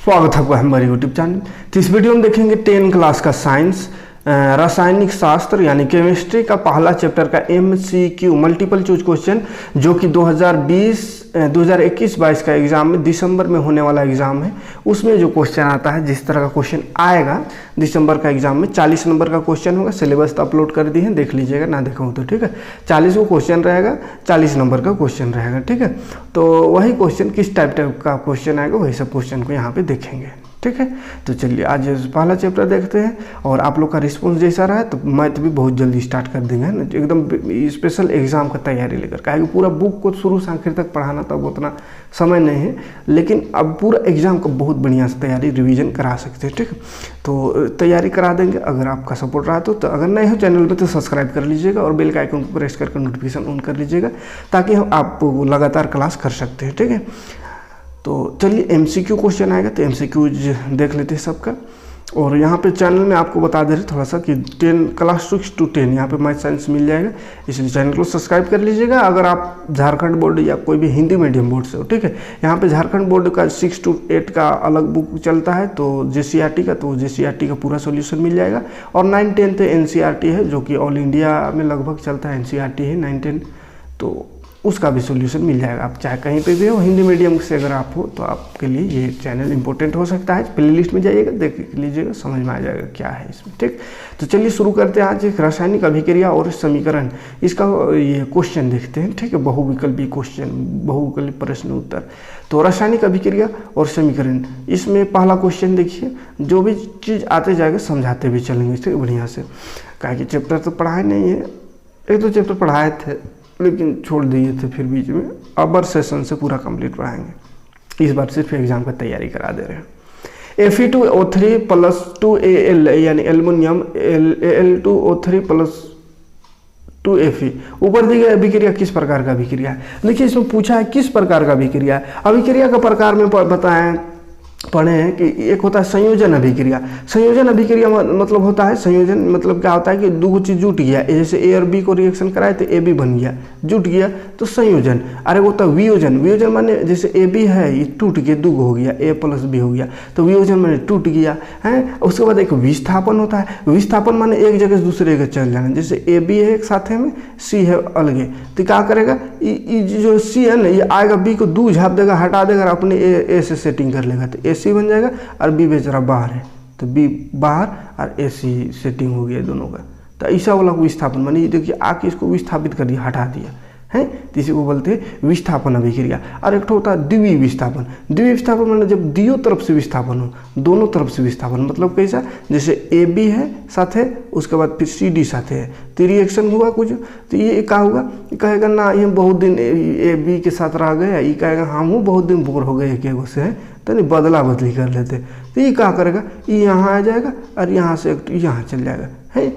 स्वागत है आपका हमारे यूट्यूब चैनल। तो इस वीडियो में देखेंगे 10 क्लास का साइंस रासायनिक शास्त्र यानी केमिस्ट्री का पहला चैप्टर का MCQ मल्टीपल चूज क्वेश्चन, जो कि 2021-22 का एग्जाम में दिसंबर में होने वाला एग्जाम है। उसमें जो क्वेश्चन आता है, जिस तरह का क्वेश्चन आएगा दिसंबर का एग्जाम में 40 नंबर का क्वेश्चन होगा। सिलेबस तो अपलोड कर दिए हैं, देख लीजिएगा, ना देखा हो तो ठीक है। 40 को क्वेश्चन रहेगा, 40 नंबर का क्वेश्चन रहेगा, ठीक है। तो वही क्वेश्चन किस टाइप का क्वेश्चन आएगा, वही सब क्वेश्चन को यहाँ पे देखेंगे, ठीक है। तो चलिए आज पहला चैप्टर देखते हैं। और आप लोग का रिस्पॉन्स जैसा रहा है तो मैथ भी बहुत जल्दी स्टार्ट कर देंगे, है ना, एकदम स्पेशल एग्जाम का तैयारी लेकर। काहे कि पूरा बुक को शुरू से आखिर तक पढ़ाना तब उतना समय नहीं है, लेकिन अब पूरा एग्जाम का बहुत बढ़िया से तैयारी रिवीजन करा सकते हैं, ठीक है। तो तैयारी करा देंगे अगर आपका सपोर्ट रहा तो अगर नहीं हो चैनल पर तो सब्सक्राइब कर लीजिएगा और बेल का आइकन को प्रेस करके नोटिफिकेशन ऑन कर लीजिएगा, ताकि हम आप लगातार क्लास कर सकते हैं, ठीक है। तो चलिए MCQ क्वेश्चन आएगा तो MCQ देख लेते हैं सबका। और यहाँ पे चैनल में आपको बता दे रहे थोड़ा सा कि 10 क्लास 6 to 10 यहाँ पे मैथ साइंस मिल जाएगा, इसलिए चैनल को सब्सक्राइब कर लीजिएगा अगर आप झारखंड बोर्ड या कोई भी हिंदी मीडियम बोर्ड से हो, ठीक है। यहाँ पे झारखंड बोर्ड का 6 to 8 का अलग बुक चलता है, तो JCRT का, तो JCRT का पूरा सोल्यूशन मिल जाएगा। और 9-10 NCERT है, जो कि ऑल इंडिया में लगभग चलता है, NCERT है 9-10, तो उसका भी सोल्यूशन मिल जाएगा। आप चाहे कहीं पे भी हो, हिंदी मीडियम से अगर आप हो तो आपके लिए ये चैनल इंपॉर्टेंट हो सकता है। प्लेलिस्ट में जाइएगा, देख लीजिएगा, समझ में आ जाएगा क्या है इसमें, ठीक। तो चलिए शुरू करते हैं आज एक रासायनिक अभिक्रिया और समीकरण, इसका ये क्वेश्चन देखते हैं, ठीक है। बहुविकल्पी क्वेश्चन, बहुविकल्पी प्रश्न उत्तर। तो रासायनिक अभिक्रिया और समीकरण, इसमें पहला क्वेश्चन देखिए। जो भी चीज़ आते जाएगा समझाते भी चलेंगे, ठीक है, बढ़िया से। काहे कि चैप्टर तो पढ़ाए नहीं है, एक दो चैप्टर पढ़ाए थे लेकिन छोड़ दिए थे, फिर बीच में अबर सेशन से पूरा कंप्लीट पढ़ाएंगे। इस बार सिर्फ एग्जाम का तैयारी करा दे रहे हैं। Fe2O3 + 2Al यानी एल्युमिनियम, Al2O3 + 2Fe ऊपर दी गई अभिक्रिया किस प्रकार का अभिक्रिया है। देखिए इसमें पूछा है किस प्रकार का अभिक्रिया है। अभिक्रिया का प्रकार में बताएं पढ़े हैं कि एक होता है संयोजन अभिक्रिया। संयोजन अभिक्रिया मतलब होता है, संयोजन मतलब क्या होता है कि दो चीज जुट गया, जैसे A और B को रिएक्शन कराए तो AB बन गया, जुट गया तो संयोजन। अरे होता है वियोजन। वियोजन माने जैसे AB है, ये टूट के दो हो गया, A + B हो गया, तो वियोजन माने टूट गया है। उसके बाद एक विस्थापन होता है। विस्थापन माने एक जगह से दूसरे जगह चल जाना, जैसे AB है एक साथ में, C है अलगे, तो क्या करेगा, जो C है ना, ये आएगा B को दो झाप देगा, हटा देगा, अपने A से सेटिंग कर लेगा, तो AC बन जाएगा। और B बेचारा बाहर है तो B बाहर और AC सेटिंग हो गया दोनों का। तो ऐसा वाला विस्थापन मानी, देखिए आके इसको विस्थापित कर दिया, हटा दिया है, तो इसी को बोलते हैं विस्थापन अभिक्रिया। और एक होता है द्विवीय विस्थापन। द्विवीय विस्थापन मतलब जब दियो तरफ से विस्थापन हो, दोनों तरफ से विस्थापन, मतलब कैसा, जैसे AB है साथ है, उसके बाद फिर CD साथ है, तो रिएक्शन हुआ कुछ, तो ये क्या होगा, कहेगा ना ये बहुत दिन AB के साथ रह गए, ये कहेगा हम बहुत दिन बोर हो गए एक एगो से, है तो नहीं, बदला बदली कर लेते। तो ये क्या करेगा, ये यहाँ आ जाएगा और यहाँ से यहाँ चल जाएगा, है,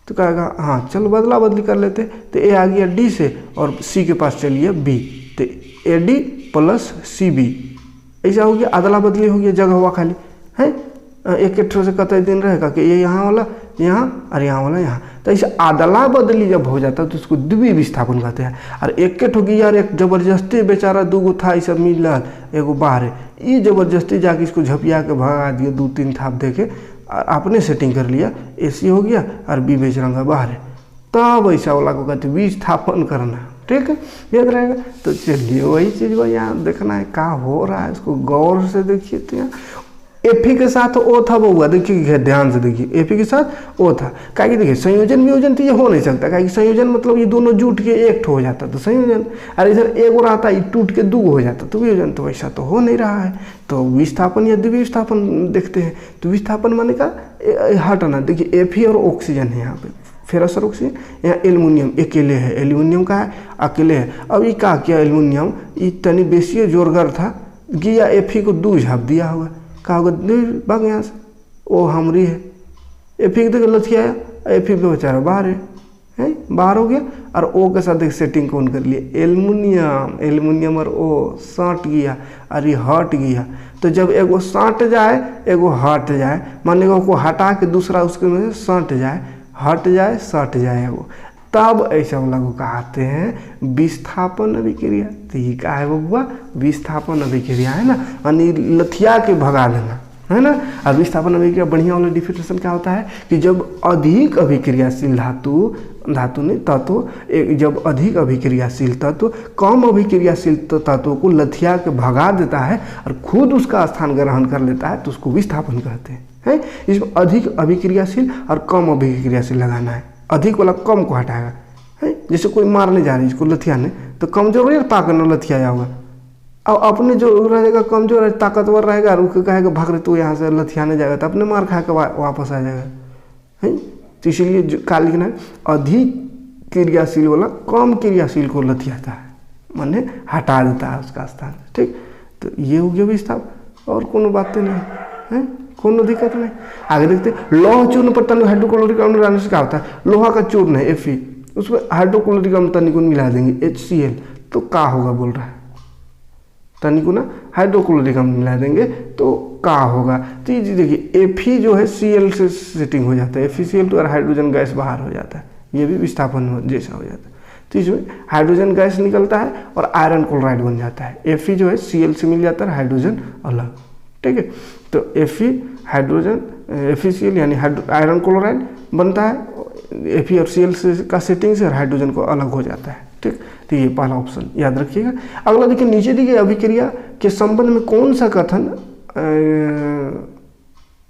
तो कहेगा हाँ चलो बदला बदली कर लेते। तो A आ गया D से और C के पास चलिए B, तो AD + CB, ऐसा हो गया, अदला बदली हो गया, जगह हुआ खाली, है। एक से कतई दिन रहेगा कि ये यहाँ वाला यहाँ और यहाँ वाला यहाँ, तो ऐसे अदला बदली जब हो जाता है तो उसको द्विवीय विस्थापन कहते हैं। और एक होगी यार, एक जबरदस्ती बेचारा दूगो था, ये सब मिल रहा, एगो बाहर है, ये जबरदस्ती जाके इसको झपिया के भगा दिया, 2-3 थाप देके आपने सेटिंग कर लिया, AC हो गया और B बेचरंगा बाहर है, तब ऐसा वाला को कहते विस्थापन करना, ठीक है, याद रहेगा। तो चलिए वही चीज़ को यहाँ देखना है, क्या हो रहा है, इसको गौर से देखिए। तो यहाँ Fe के साथ O था वो हुआ, देखिए ध्यान से देखिए, Fe के साथ O था, क्या कि देखिए संयोजन वियोजन तो ये हो नहीं सकता, क्या कि संयोजन मतलब ये दोनों जुट के एक हो जाता तो संयोजन, और इधर एक और आता, ये टूट के दो हो जाता तो वियोजन, तो वैसा तो हो नहीं रहा है। तो विस्थापन या द्विवीय विस्थापन देखते हैं। तो विस्थापन माने का हटाना, देखिए Fe और ऑक्सीजन है यहाँ पे, फेरस और ऑक्सीजन, यहाँ एल्युमिनियम अकेले है, एल्युमिनियम का है अकेले है। अब ये क्या किया, एल्युमिनियम ये तनी बेसी जोरगर था, गया Fe को दो झाप दिया होगा, कहा होगा भाग यहाँ से, ओ हमरी है, Fe के देख लथियाया, Fe पे बेचारा बाहर है, बाहर हो गया, और O के साथ एक सेटिंग कौन कर लिए, एल्युमिनियम और O साट गया और ये हट गया। तो जब एगो साट जाए एगो हट जाए, मान लो को हटा के दूसरा उसके में सट जाए, हट जाए सट जाए एगो, तब ऐसा वाला को कहते हैं विस्थापन अभिक्रिया। तो ये क्या है बबुआ, विस्थापन अभिक्रिया है ना, यानी लथिया के भगा देना है ना। और विस्थापन अभिक्रिया बढ़िया वाला डिफिनेशन क्या होता है कि जब अधिक अभिक्रियाशील धातु नहीं तत्व, जब अधिक अभिक्रियाशील तत्व कम अभिक्रियाशील तत्वों को लथिया के भगा देता है और खुद उसका स्थान ग्रहण कर लेता है तो उसको विस्थापन कहते हैं। इसमें अधिक अभिक्रियाशील और कम अभिक्रियाशील लगाना है। अधिक वाला कम को हटाएगा है, जैसे कोई मारने जा रही है इसको लथिया ने, तो कमजोर नहीं पाकर न लथिया होगा। अब अपने जो रहेगा कमजोर ताकतवर रहेगा और उसको कहेगा भाग रहे तू यहाँ से लथियाने जाएगा तो अपने मार खा के वापस आ जाएगा है। तो इसीलिए क्या लिखना है, अधिक क्रियाशील वाला कम क्रियाशील को लथियाता है, माने हटा देता है उसका स्थान। ठीक, तो ये हो गया विस्थापन, और कोनो बातें नहीं है, कोनो दिक्कत नहीं। आगे देखते हैं, लौह चूर्ण पर तनिक हाइड्रोक्लोरिक अम्ल डालने से क्या होता है, लोहा का चूर्ण है Fe, उसमें हाइड्रोक्लोरिक अम्ल तनिक मिला देंगे HCl, तो क्या होगा बोल रहा है, तनिक ना हाइड्रोक्लोरिक अम्ल मिला देंगे तो क्या होगा। तो ये देखिए Fe जो है Cl से सेटिंग हो जाता है, FeCl तो हाइड्रोजन गैस बाहर हो जाता है, ये भी विस्थापन जैसा हो जाता है। तो इसमें हाइड्रोजन गैस निकलता है और आयरन क्लोराइड बन जाता है। Fe जो है Cl से मिल जाता है, हाइड्रोजन अलग। ठीक है, तो Fe हाइड्रोजन FeCl यानी आयरन क्लोराइड बनता है, Fe और Cl से का सेटिंग से और हाइड्रोजन को अलग हो जाता है। ठीक, तो ये पहला ऑप्शन याद रखिएगा। अगला देखिए, नीचे दी गई अभिक्रिया के संबंध में कौन सा कथन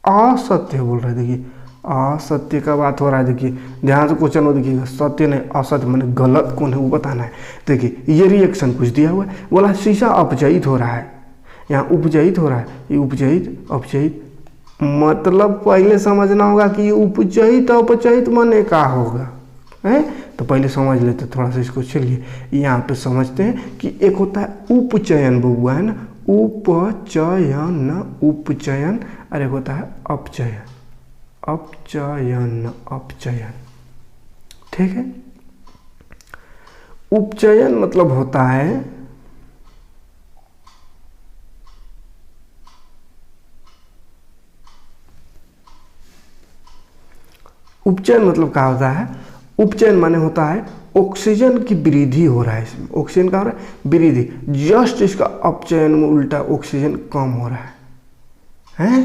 असत्य बोल रहा है। देखिए असत्य का बात हो रहा है, देखिए ध्यान से क्वेश्चन हो, देखिएगा सत्य नहीं असत्य मैंने गलत कौन है वो बताना है। देखिए ये रिएक्शन कुछ दिया हुआ है, बोला शीशा अपचयित हो रहा है, यहाँ उपचयित हो रहा है, ये उपचयित अपचयित मतलब पहले समझना होगा कि ये उपचयित अपचयित माने क्या होगा है, तो पहले समझ लेते थोड़ा सा इसको। चलिए यहाँ पे समझते हैं कि एक होता है उपचयन बबुआ है ना, उपचयन उपचयन, और एक होता है अपचयन अपचयन अपचयन। ठीक है, उपचयन मतलब होता है उपचयन मतलब क्या होता है, उपचयन माने होता है ऑक्सीजन की वृद्धि हो रहा है, इसमें ऑक्सीजन का हो रहा है वृद्धि, जस्ट इसका अपचयन में उल्टा ऑक्सीजन कम हो रहा है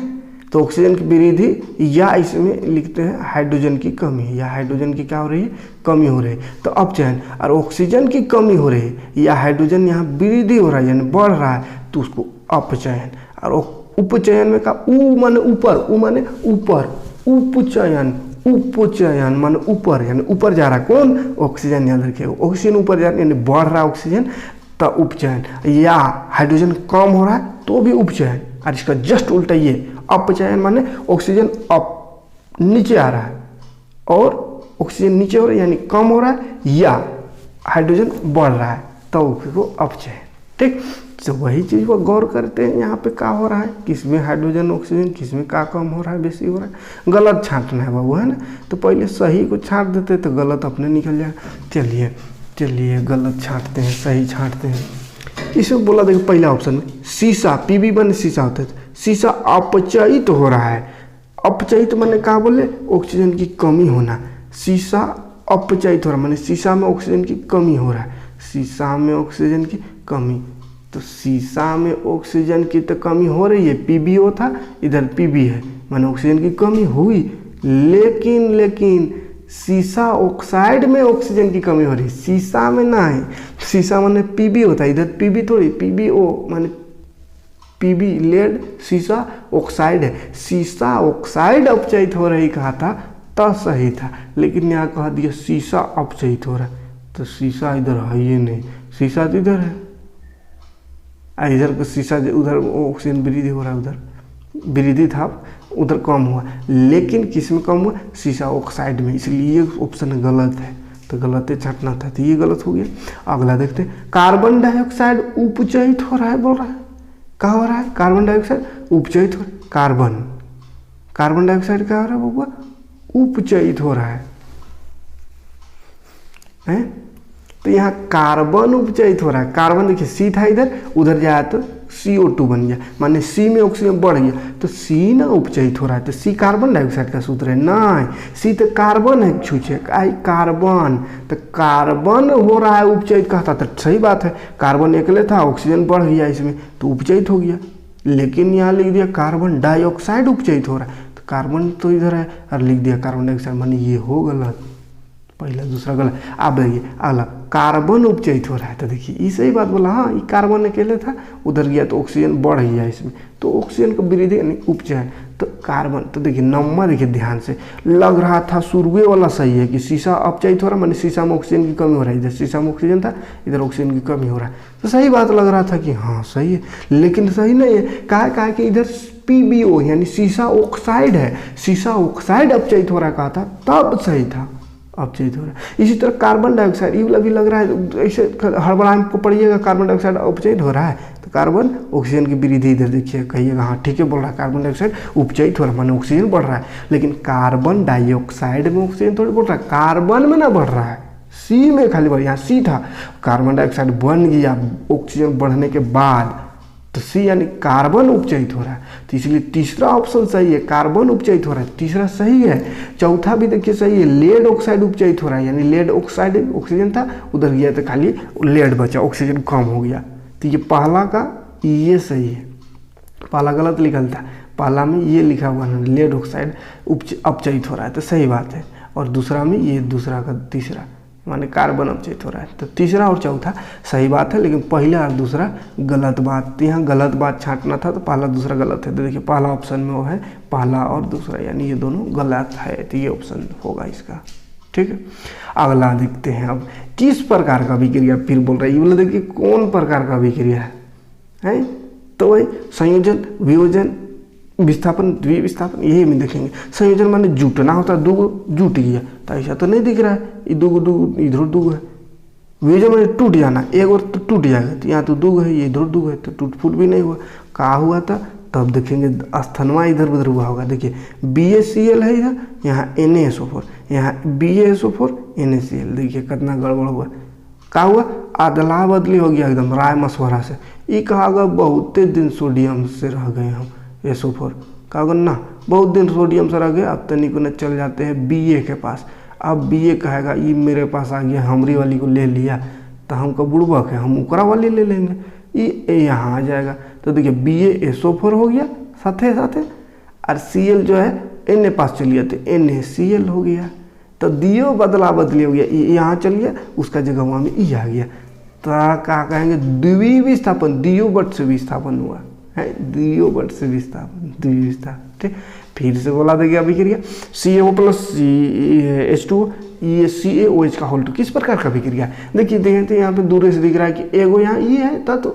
तो ऑक्सीजन की वृद्धि, या इसमें लिखते हैं हाइड्रोजन की कमी, या हाइड्रोजन की क्या हो रही है कमी हो रही है, तो अपचयन। और ऑक्सीजन की कमी हो रही है या हाइड्रोजन यहाँ वृद्धि हो रहा है यानी बढ़ रहा है तो उसको अपचयन। और उपचयन में का उ माने ऊपर, उ माने ऊपर, उपचयन उपचयन माने ऊपर यानी ऊपर जा रहा है कौन, ऑक्सीजन। याद रखिएगा ऑक्सीजन ऊपर जा रहा है यानी बढ़ रहा है ऑक्सीजन, तो उपचयन। या हाइड्रोजन कम हो रहा है तो भी उपचयन, और इसका जस्ट उल्टा ये अपचयन माने ऑक्सीजन अप नीचे आ रहा है और ऑक्सीजन नीचे हो रहा है यानी कम हो रहा है, या हाइड्रोजन बढ़ रहा है तो वो अपचयन। ठीक, तो वही चीज़ को गौर करते हैं यहाँ पे क्या हो रहा है, किसमें हाइड्रोजन ऑक्सीजन किसमें क्या कम हो रहा है बेसी हो रहा है, गलत छांटना है बाबू है ना। तो पहले सही को छांट देते तो गलत अपने निकल जाए। चलिए गलत छांटते हैं, सही छांटते हैं। इसमें बोला देखो पहला ऑप्शन में शीशा Pb1 शीशा होता है, शीशा अपचयित हो रहा है। अपचयित माने क्या बोले, ऑक्सीजन की कमी होना, शीशा अपचयित हो रहा है माने शीशा में ऑक्सीजन की कमी हो रहा है, शीशा में ऑक्सीजन की कमी। तो शीशा में ऑक्सीजन की तो कमी हो रही है, PbO था इधर Pb है माने ऑक्सीजन की कमी हुई, लेकिन शीशा ऑक्साइड में ऑक्सीजन की कमी हो रही है, शीशा में ना है। शीशा माने Pb होता है, इधर Pb थोड़ी, PbO माने Pb लेड, शीशा ऑक्साइड है, शीशा ऑक्साइड अपचयित हो रही कहा था तब सही था, लेकिन यहाँ कहा दिया शीशा अपचयित हो रहा है, तो शीशा इधर है ये नहीं, शीशा तो इधर है, इधर का शीशा उधर ऑक्सीजन वृद्धि हो रहा है, उधर वृद्धि था उधर कम हुआ, लेकिन किस में कम हुआ, शीशा ऑक्साइड में, इसलिए ये ऑप्शन गलत है, तो गलत छांटना था, तो ये गलत हो गया। अगला देखते हैं, कार्बन डाइऑक्साइड उपचयित हो रहा है, बोल रहा है क्या हो रहा है, कार्बन डाइऑक्साइड उपचयित हो, कार्बन डाइऑक्साइड क्या हो रहा है बबुआ, उपचयित हो रहा है। तो यहाँ कार्बन उपचयित हो रहा है, कार्बन देखिए सी था इधर, उधर जाए तो CO2 बन गया, माने C में ऑक्सीजन बढ़ गया तो C ना उपचयित हो रहा है, तो C कार्बन डाइऑक्साइड का सूत्र है नहीं, C तो कार्बन है, छूछे आई कार्बन, तो कार्बन हो रहा है उपचयित कहता, तो सही बात है, कार्बन अकेले था, ऑक्सीजन बढ़ गया इसमें तो उपचयित हो गया। लेकिन यहाँ लिख दिया कार्बन डाइऑक्साइड उपचयित हो रहा है, तो कार्बन तो इधर है और लिख दिया कार्बन डाइऑक्साइड, माने ये हो गलत, पहला दूसरा गलत। अब देखिए अगला कार्बन उपचयित हो रहा है, तो देखिए ये सही बात बोला, हाँ ये कार्बन अकेले था, उधर गया तो ऑक्सीजन बढ़ गया इसमें, तो ऑक्सीजन का वृद्धि यानी उपचयन, तो कार्बन, तो देखिए नंबर देखिए ध्यान से, लग रहा था शुरुए वाला सही है कि शीशा अपचयित हो रहा है, माने शीशा में ऑक्सीजन की कमी हो रहा है, इधर शीशा में ऑक्सीजन था, इधर ऑक्सीजन की कमी हो रहा है, तो सही बात लग रहा था कि हाँ सही है, लेकिन सही नहीं है। कहा कि इधर PbO यानी शीशा ऑक्साइड है, शीशा ऑक्साइड अपचयित हो रहा कहा था, तब सही था, अपचयित हो रहा है। इसी तरह कार्बन डाइऑक्साइड, ये वाला भी लग रहा है ऐसे हड़बड़ाहट को पढ़िएगा, कार्बन डाइऑक्साइड अपचयित हो रहा है, तो कार्बन ऑक्सीजन की वृद्धि इधर देखिए, कहिएगा हाँ ठीक है बोल रहा है, कार्बन डाइऑक्साइड उपचयित हो रहा है माने ऑक्सीजन बढ़ रहा है, लेकिन कार्बन डाइऑक्साइड में ऑक्सीजन थोड़ी बढ़ रहा है, कार्बन में ना बढ़ रहा है, C में खाली बढ़, यहाँ C था, कार्बन डाइऑक्साइड बन गया ऑक्सीजन बढ़ने के बाद, तो C यानी कार्बन उपचयित हो रहा है, तो इसलिए तीसरा ऑप्शन सही है, कार्बन उपचयित हो रहा है, तीसरा सही है। चौथा भी देखिए सही है, लेड ऑक्साइड उपचयित हो रहा है, यानी लेड ऑक्साइड ऑक्सीजन था, उधर गया तो खाली लेड बचा, ऑक्सीजन कम हो गया, तो ये पहला का ये सही है, पहला गलत लिखल था, पहला में ये लिखा हुआ है लेड ऑक्साइड अपचयित हो रहा है, तो सही बात है, और दूसरा में ये दूसरा का तीसरा माने कार्बन अपचयित हो रहा है, तो तीसरा और चौथा सही बात है, लेकिन पहला और दूसरा गलत बात, तो यहाँ गलत बात छांटना था, तो पहला दूसरा गलत है, तो देखिए पहला ऑप्शन में वो है पहला और दूसरा, यानी ये दोनों गलत है, तो ये ऑप्शन होगा इसका, ठीक है। अगला देखते हैं अब, किस प्रकार का अभिक्रिया, फिर बोल रहा है, ये बोले देखिए कौन प्रकार का अभिक्रिया है, तो वही संयोजन, वियोजन, विस्थापन, द्विविस्थापन, यही में देखेंगे। संयोजन माने जुटना होता है, दो जुट गया, तो ऐसा तो नहीं दिख रहा है, ये दो इधर दो है। वियोजन माने टूट जाना, एक और तो टूट जाएगा, तो यहाँ तो दो है, ये इधर दो है, तो टूट फूट भी नहीं हुआ, कहा हुआ था, तब देखेंगे स्थनवा इधर उधर हुआ होगा, देखिए BaCl है इधर, यहाँ NaSO4, यहाँ BaSO4 NaCl, देखिए कितना गड़बड़ हुआ, कहा हुआ अदला बदली हो गया एकदम राय मशवरा से, ये कहा गया बहुते दिन सोडियम से रह गए हम, SO4 कहा ना बहुत दिन सोडियम से रह गए, अब तनिक न चल जाते हैं Ba के पास, अब Ba कहेगा ये मेरे पास आ गया, हमरी वाली को ले लिया, तो हमको बुड़बक है, हम उकरा वाली ले लेंगे, ये यहाँ आ जाएगा, तो देखिए BaSO4 हो गया साथे साथे, और Cl जो है Na पास चलिए तो NaCl हो गया, तो दियो बदला बदली हो गया, यहाँ चल गया, उसका जगह वहाँ में ई आ गया, तो क्या कहेंगे द्विविस्थापन, दियो बट से विस्थापन हुआ है, दियो बट से विस्थापन, द्विविस्थापन, ठीक। फिर से बोला देखिए अभिक्रिया CaO प्लस H2O, ये CaOH का होल 2 किस प्रकार का अभिक्रिया है, देखिए देखते यहाँ पे दूर से दिख रहा है कि एगो यहाँ ये है तो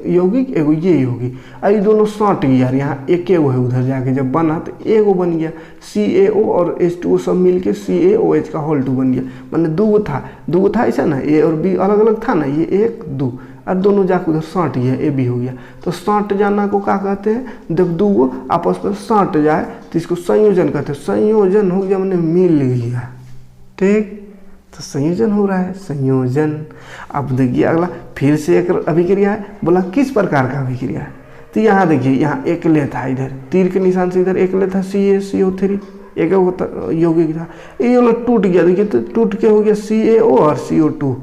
यौगिक, एगो ये यौगिक, ये दोनों सट गया यार, यहाँ एक एगो है, उधर जाके जब बना तो एगो बन गया, CaO और H2O सब मिलके CaOH का होल 2 बन गया, मैंने दो था ऐसा ना, ए और बी अलग अलग था ना, ये 1 2 और दोनों जाकर उधर सट गया, ए बी हो गया, तो सट जाना को क्या कहते हैं, जब दो आपस में सट जाए तो इसको संयोजन कहते हैं, संयोजन हो गया मैंने मिल गया, ठीक, तो संयोजन हो रहा है, संयोजन। अब देखिए अगला फिर से एक अभिक्रिया है, बोला किस प्रकार का अभिक्रिया है, तो यहाँ देखिए यहाँ एकले था, इधर तीर के निशान से इधर एकले था, CaCO3 एक होता यौगिक था, ये वाला टूट गया, देखिए तो टूट के हो गया CaO और CO2,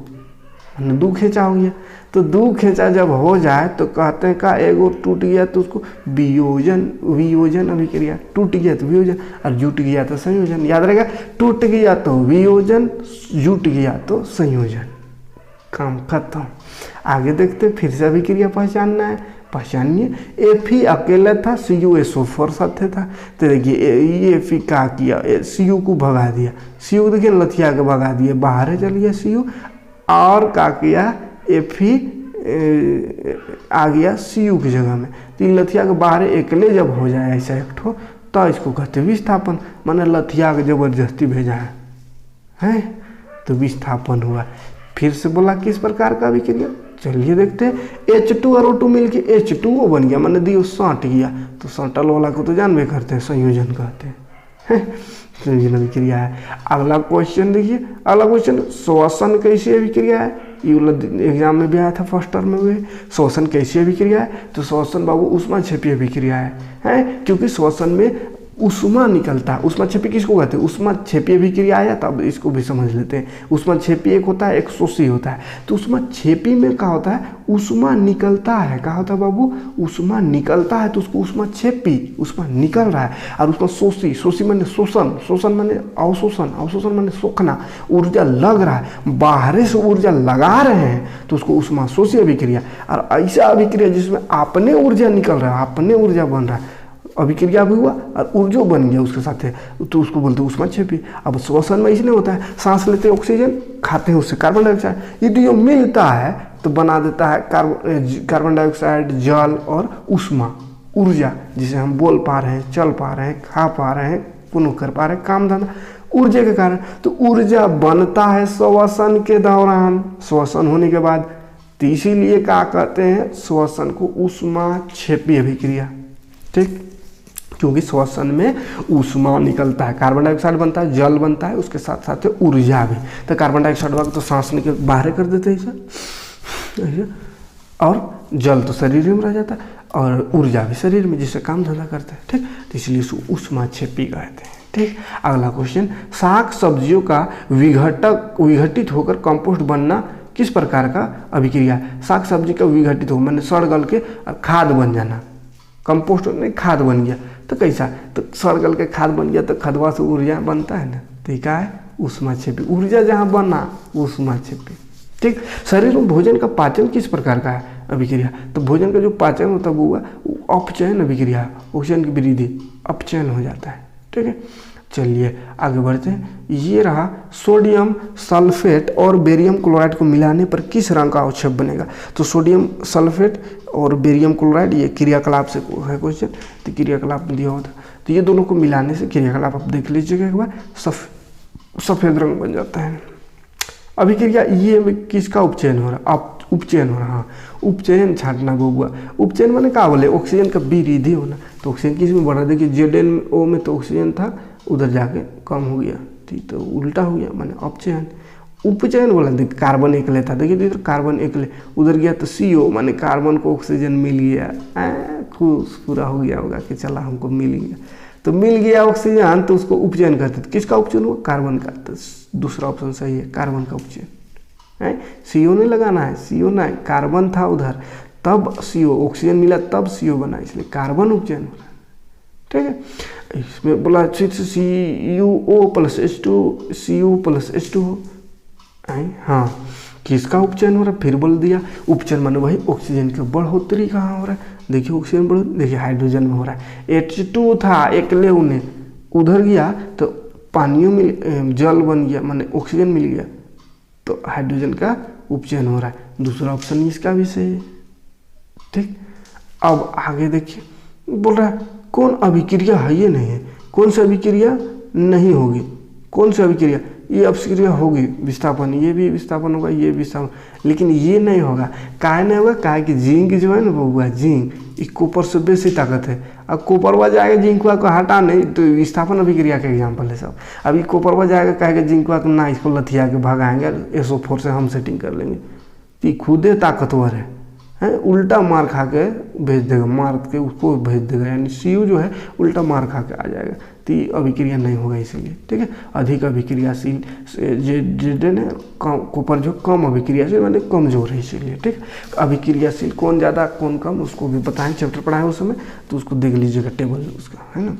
दो खींचा हो गया, तो दो खींचा जब हो जाए तो कहते हैं का एगो टूट गया तो उसको वियोजन अभिक्रिया, टूट गया तो वियोजन और जुट गया तो संयोजन, याद रहेगा, टूट गया तो वियोजन, जुट गया तो संयोजन, काम खत्म। आगे देखते फिर से अभिक्रिया पहचानना है, पहचानिए। Fe अकेला था, CuSO4 साथे था, तो देखिए ये Fe क्या किया, Cu को भगा दिया, Cu देखिए लथिया के भगा दिया, बाहर चल गया Cu, और क्या किया Fe आ गया Cu की जगह में, तो लथिया के बाहर एकले जब हो जाए ऐसा एक ठो, तो इसको कहते विस्थापन, माने लथिया के जबरदस्ती भेजा है, तो विस्थापन हुआ। फिर से बोला किस प्रकार का अभिक्रिया, चलिए देखते हैं। H2 और O2 मिलके H2O बन गया, मैंने दियो सट गया, तो सटल वाला को तो जानबे करते हैं संयोजन कहते हैं, संयोजन अभिक्रिया है। अगला क्वेश्चन देखिए, अगला क्वेश्चन श्वसन कैसी अभिक्रिया है, ये वाला एग्जाम में भी आया था फर्स्ट टर्म में भी। श्वसन कैसी अभिक्रिया है, तो श्वसन बाबू ऊष्माक्षेपी अभिक्रिया है, क्योंकि श्वसन में ऊष्मा निकलता है। ऊष्माक्षेपी किसको कहते हैं, ऊष्माक्षेपी अभिक्रिया आया, तब इसको भी समझ लेते हैं। ऊष्माक्षेपी एक होता है, एक शोषी होता है। तो ऊष्माक्षेपी में क्या होता है, ऊष्मा निकलता है। क्या होता है बाबू, ऊष्मा निकलता है, तो उसको ऊष्माक्षेपी, ऊष्मा निकल रहा है। और उसका शोषी, शोषी माने शोषण, शोषण माने अवशोषण, अवशोषण माने सोखना, ऊर्जा लग रहा है, बाहर से ऊर्जा लगा रहे हैं, तो उसको ऊष्मा शोषी अभिक्रिया। और ऐसा अभिक्रिया जिसमें अपने ऊर्जा निकल रहा है, अपने ऊर्जा बन रहा है, अभिक्रिया भी हुआ और ऊर्जा बन गया उसके साथ है, तो उसको बोलते हैं ऊष्माक्षेपी। अब श्वसन में इसलिए होता है, सांस लेते ऑक्सीजन, खाते हैं उससे कार्बन डाइऑक्साइड, यदि जो मिलता है तो बना देता है कार्बन डाइऑक्साइड, जल और ऊष्मा, ऊर्जा, जिसे हम बोल पा रहे हैं, चल पा रहे हैं, खा पा रहे हैं, पुनः कर पा रहे हैं, काम धंधा, ऊर्जा के कारण। तो ऊर्जा बनता है श्वसन के दौरान, श्वसन होने के बाद। तो इसीलिए क्या कहते हैं, श्वसन को ऊष्माक्षेपी अभिक्रिया, ठीक, क्योंकि श्वसन में ऊष्मा निकलता है, कार्बन डाइऑक्साइड बनता है, जल बनता है, उसके साथ साथ ऊर्जा भी। तो कार्बन डाइऑक्साइड वाला तो सांस निकल बाहर कर देते हैं इसे, और जल तो शरीर में रह जाता है, और ऊर्जा भी शरीर में, जिससे काम धंधा करते हैं, ठीक। तो इसलिए इसको ऊष्माक्षेपी कहते हैं, ठीक। अगला क्वेश्चन, शाक सब्जियों का विघटित होकर कंपोस्ट बनना किस प्रकार का अभिक्रिया। शाक सब्जी का विघटित हो मैंने सड़ गल के खाद बन जाना, कंपोस्ट में खाद बन गया, तो कैसा, तो सड़गल के खाद बन गया, तो खदवा से ऊर्जा बनता है ना, तो क्या है, ऊष्माक्षेपी। ऊर्जा जहाँ बना ऊष्माक्षेपी, ठीक। शरीर में भोजन का पाचन किस प्रकार का है अभिक्रिया, तो भोजन का जो पाचन होता है वो अपचयन अभिक्रिया, ऑक्सीजन की वृद्धि, अपचयन हो जाता है, ठीक है। चलिए आगे बढ़ते हैं। ये रहा सोडियम सल्फेट और बेरियम क्लोराइड को मिलाने पर किस रंग का अवक्षेप बनेगा। तो सोडियम सल्फेट और बेरियम क्लोराइड, ये क्रियाकलाप से है क्वेश्चन, तो क्रियाकलाप दिया होता, तो ये दोनों को मिलाने से क्रियाकलाप आप देख लीजिएगा एक बार, सफ़ेद रंग बन जाता है। अभिक्रिया ये में किसका उपचयन हो रहा है, उपचयन हो रहा, हाँ उपचयन छाटना बबुआ। उपचयन माने क्या बोले, ऑक्सीजन का वृद्धि होना। तो ऑक्सीजन किस में बढ़ रहा है, देखिए ZnO में तो ऑक्सीजन था, उधर जाके कम हो गया, ठीक, तो उल्टा हो गया, माने अपचयन। उपचयन बोला, देखिए कार्बन एक लेता, देखिए इधर कार्बन एक ले, उधर गया तो CO, माने कार्बन को ऑक्सीजन मिल गया, खुश पूरा हो गया होगा कि चला हमको मिल गया, तो मिल गया ऑक्सीजन, तो उसको उपचयन करते। तो किसका उपचयन हुआ, कार्बन का। तो दूसरा ऑप्शन सही है, कार्बन का उपचयन है। CO नहीं लगाना है, CO नहीं, कार्बन था उधर, तब CO, ऑक्सीजन मिला तब CO बना, इसलिए कार्बन उपचयन हो रहा है, ठीक है। इसमें बोला CuO + H2, Cu + H2 हो, हाँ किसका उपचयन हो रहा है, फिर बोल दिया उपचयन माने वही ऑक्सीजन की बढ़ोतरी कहाँ हो रहा है, देखिए ऑक्सीजन बढ़, देखिए हाइड्रोजन में हो रहा है। H2 था एक ले, उन्हें उधर गया तो पानियों में जल बन गया, माने ऑक्सीजन मिल गया, तो हाइड्रोजन का उपचयन हो रहा है। दूसरा ऑप्शन इसका भी सही है, ठीक। अब आगे देखिए, बोल रहा है कौन अभिक्रिया है, ये नहीं है, कौन सी अभिक्रिया नहीं होगी, कौन सी अभिक्रिया, ये अभिक्रिया होगी विस्थापन, ये भी विस्थापन होगा, ये विस्थापन, लेकिन ये नहीं होगा। काहे नहीं होगा, काहे कि जिंक जो है ना बबुआ, जिंक इस कॉपर से बेसी ताकत है। अब कॉपरवा जाएगा जिंकवा को हटा नहीं, तो विस्थापन अभिक्रिया का एग्जाम्पल है सब। अभी कॉपरवा जाएगा कहेगा जिंकवा को ना, इसको लथिया के भगाएंगे, SO4 से हम सेटिंग कर लेंगे, तो खुदे ताकतवर है, उल्टा मार खा के भेज देगा, मार के उसको भेज देगा, यानी CO जो है उल्टा मार खा के आ जाएगा, तो ये अभिक्रिया नहीं होगा इसीलिए, ठीक है। अधिक अभिक्रियाशील Zn है, कॉपर जो कम अभिक्रियाशील माने कमजोर है, इसीलिए, ठीक। अभिक्रियाशील कौन ज़्यादा कौन कम, उसको भी बताएं, चैप्टर पढ़ाएं उस समय, तो उसको देख लीजिएगा टेबल उसका, है ना।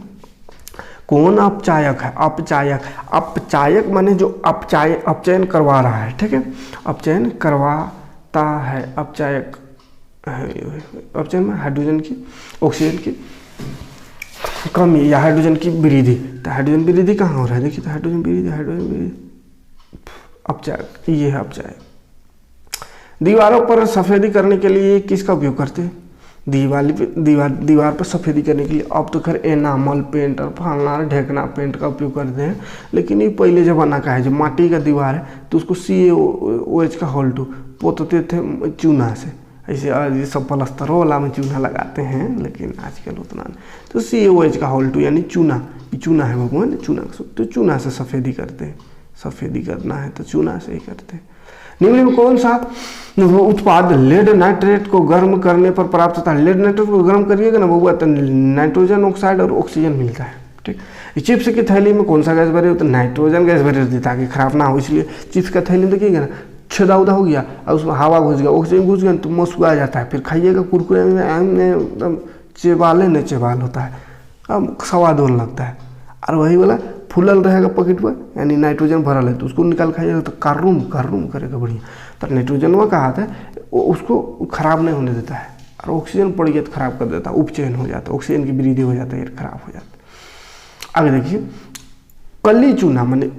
कौन अपचायक है, अपचायक, अपचायक माने जो अपचयन करवा रहा है, ठीक है, अपचयन करवाता है, अपचायक अपचयन में हाइड्रोजन की, ऑक्सीजन की कमी या हाइड्रोजन की वृद्धि। तो हाइड्रोजन वृद्धि कहाँ हो रहा है, देखिए, तो हाइड्रोजन वृद्धि, अपचायक, ये है अपचायक। दीवारों पर सफेदी करने के लिए किसका उपयोग करते हैं, दीवार पर सफेदी करने के लिए। अब तो खैर एनामल पेंट और फलना ढेकना पेंट का उपयोग करते हैं, लेकिन ये पहले जमाना का है, जो माटी का दीवार है तो उसको CaOH का होल्टू पोतते थे चूना से, ऐसे ये सब प्लस्तर वाला में चूना लगाते हैं, लेकिन आजकल उतना नहीं। तो CaOH का होल्टू यानी चूना, ये चूना है भगवान, चूना, तो चूना से सफेदी करते हैं, सफेदी करना है तो चूना से ही करते हैं। निम्न में कौन सा उत्पाद लेड नाइट्रेट को गर्म करने पर प्राप्त होता है? लेड नाइट्रेट को गर्म करिएगा ना बउआ तो नाइट्रोजन ऑक्साइड और ऑक्सीजन मिलता है। ठीक, चिप्स की थैली में कौन सा गैस भरे हो? तो नाइट्रोजन गैस भरे रहती है ताकि खराब ना हो, इसलिए चिप्स का थैली देखिएगा ना छेदा उदा हो गया और उसमें हवा घुस गया, ऑक्सीजन घुस गया तो मसुआ जाता है, फिर खाइएगा कुरकुरे में एकदम चेबाले न चेबाल होता है, अब स्वाद होने लगता है। और वही वाला फूलल रहेगा पॉकेट पर, यानी नाइट्रोजन भरल है तो उसको निकाल खाइएगा तो कार्रूम कार्रूम करेगा बढ़िया। तो नाइट्रोजन में कहा था उसको खराब नहीं होने देता है, और ऑक्सीजन पड़ गया तो खराब कर देता है, उपचयन हो जाता है, ऑक्सीजन की वृद्धि हो जाता है, खराब हो जाता है। आगे देखिए, कली चूना माने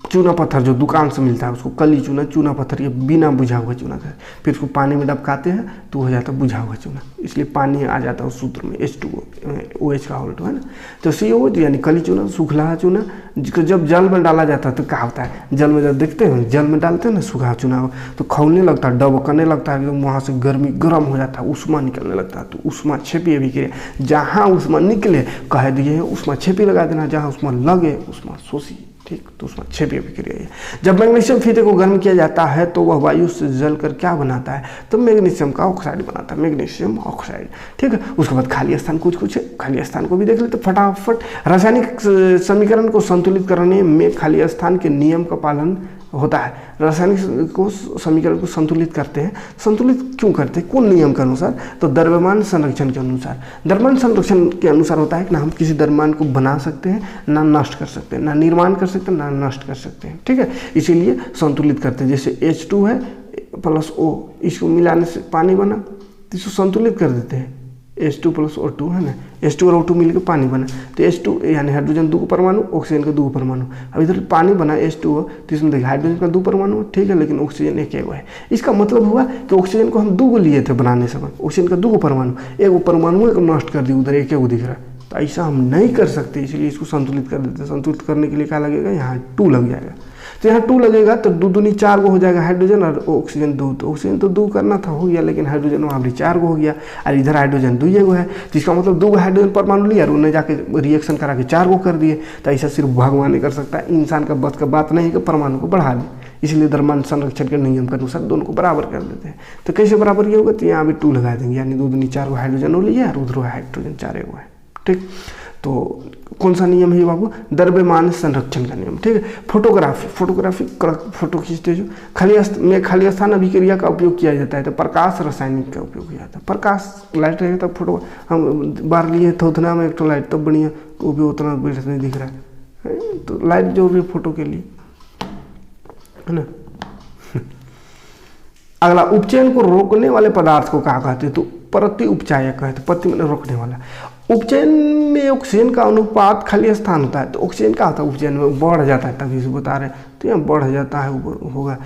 चूना पत्थर जो दुकान से मिलता है उसको कली चूना, चूना पत्थर ये बिना बुझा हुआ चूना था, फिर उसको पानी में डबकाते हैं तो हो जाता है बुझा हुआ चूना, इसलिए पानी आ जाता है उस सूत्र में H2OH का ऑल्ट है ना। तो CO यानी कली चूना, सूखला चूना, जिसको जब जल में डाला जाता है तो क्या होता है, जल में जब देखते हैं जल में डालते हैं ना सूखा चूना को तो खौलने लगता है, डबकने लगता है, एकदम वहाँ से गर्म हो जाता है, उष्मा निकलने लगता है। तो उष्मा छेपी अभिक्रिया, जहाँ उष्मा निकले कह दिए उष्मा छेपी लगा देना, जहाँ उष्मा लगे उष्मा शोषी। ठीक, तो उसमें छेपी अभिक्रिया है। जब मैग्नीशियम फीते को गर्म किया जाता है तो वह वायु से जलकर क्या बनाता है? तो मैग्नीशियम का ऑक्साइड बनाता है, मैग्नीशियम ऑक्साइड। ठीक है, उसके बाद खाली स्थान कुछ है, खाली स्थान को भी देख लेते फटाफट। रासायनिक समीकरण को संतुलित करने में खाली स्थान के नियम का पालन होता है। रासायनिक को समीकरण को संतुलित करते हैं, संतुलित क्यों करते हैं, कौन नियम के अनुसार? तो द्रव्यमान संरक्षण के अनुसार। द्रव्यमान संरक्षण के अनुसार होता है कि ना हम किसी द्रव्यमान को बना सकते हैं, ना नष्ट कर सकते हैं, ना निर्माण कर सकते हैं, ना नष्ट कर सकते हैं। ठीक है, इसीलिए संतुलित करते हैं। जैसे H2 है प्लस O, इसको मिलाने से पानी बना तो इसको संतुलित कर देते हैं, H2 प्लस O2 है ना, H2 और O2 मिलकर पानी बना तो H2 यानी हाइड्रोजन 2 परमाणु, ऑक्सीजन का 2 परमाणु। अब इधर पानी बना H2O तो इसमें देखिए हाइड्रोजन का 2 परमाणु, ठीक है, लेकिन ऑक्सीजन एक है। इसका मतलब हुआ कि ऑक्सीजन को हम 2 लिए थे बनाने समय, ऑक्सीजन का 2 परमाणु, एक परमाणु को नष्ट कर दिया, उधर एक दिख रहा है, तो ऐसा हम नहीं कर सकते, इसलिए इसको संतुलित कर देते हैं। संतुलित करने के लिए क्या लगेगा, यहाँ 2 लग जाएगा, तो यहाँ 2 लगेगा तो 2 दूनी 4 को हो जाएगा हाइड्रोजन और ऑक्सीजन 2, तो ऑक्सीजन तो 2 करना था हो गया, लेकिन हाइड्रोजन वहाँ भी 4 को हो गया, और इधर हाइड्रोजन 2 है, जिसका मतलब 2 हाइड्रोजन परमाणु लिया और उन्हें जाके रिएक्शन करा के 4 को कर दिए। तो ऐसा सिर्फ भगवान ही कर सकता है, इंसान का बस का बात नहीं है कि परमाणु को बढ़ा दे, इसलिए द्रव्यमान संरक्षण के नियम के अनुसार दोनों को बराबर कर देते हैं। तो कैसे बराबर ये होगा, तो यहाँ भी 2 लगा देंगे, यानी 2 दूनी 4 को हाइड्रोजन हो लिया और उधर हाइड्रोजन 4 है। ठीक, तो कौन सा नियम है बाबू, द्रव्यमान संरक्षण का नियम। ठीक है, फोटोग्राफी फोटो खींचते जो खाली स्थान अभिक्रिया का उपयोग किया जाता है, तो प्रकाश रासायनिक का उपयोग किया जाता है। प्रकाश लाइट रहेगा तब फोटो, हम बार लिए थे उतना में एक तो लाइट तब बढ़िया, वो भी उतना बेहतर नहीं दिख रहा है, तो लाइट जरूरी है फोटो के लिए, है ना। अगला, उपचयन को रोकने वाले पदार्थ को क्या कहते हैं, तो प्रति उपचायक कहते हैं, प्रति में रोकने वाला। उपचयन में ऑक्सीजन का अनुपात खाली स्थान होता है, तो ऑक्सीजन क्या होता है, उपचयन में बढ़ जाता है, तभी से बता रहे हैं, तो यहाँ बढ़ जाता है होगा।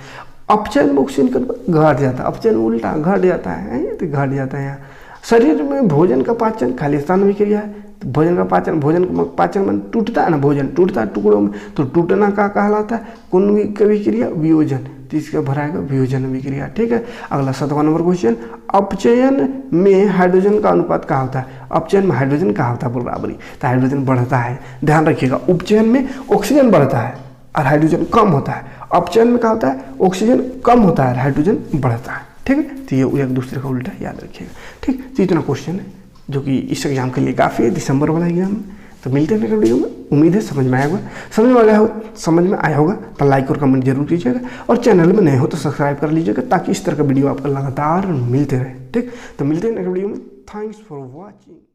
अपचयन में ऑक्सीजन का घट जाता है, अपचयन उल्टा घट जाता है, तो घट जाता है। यहाँ शरीर में भोजन का पाचन खाली स्थान में क्रिया है, तो भोजन का पाचन में टूटता है ना, भोजन टूटता है टुकड़ों में, तो टूटना का कहलाता है, कौन अभिक्रिया, वियोजन, तो इसका भराएगा वियोजन अभिक्रिया। ठीक है, अगला 7वां नंबर क्वेश्चन, अपचयन में हाइड्रोजन का अनुपात क्या होता है, अपचयन में हाइड्रोजन क्या होता है, बराबरी, तो हाइड्रोजन बढ़ता है। ध्यान रखिएगा, उपचयन में ऑक्सीजन बढ़ता है और हाइड्रोजन कम होता है, अपचयन में क्या होता है, ऑक्सीजन कम होता है, हाइड्रोजन बढ़ता है। ठीक है, तो ये एक दूसरे का उल्टा याद रखिएगा। ठीक, तो इतना क्वेश्चन है जो कि इस एग्जाम के लिए काफ़ी है, दिसंबर वाला एग्जाम में। तो मिलते हैं नेक्स्ट वीडियो में, उम्मीद है समझ में आया होगा, तो लाइक और कमेंट जरूर कीजिएगा, और चैनल में नए हो तो सब्सक्राइब कर लीजिएगा, ताकि इस तरह का वीडियो आपको लगातार मिलते रहे। ठीक, तो मिलते हैं नेक्स्ट वीडियो में। Thanks for watching.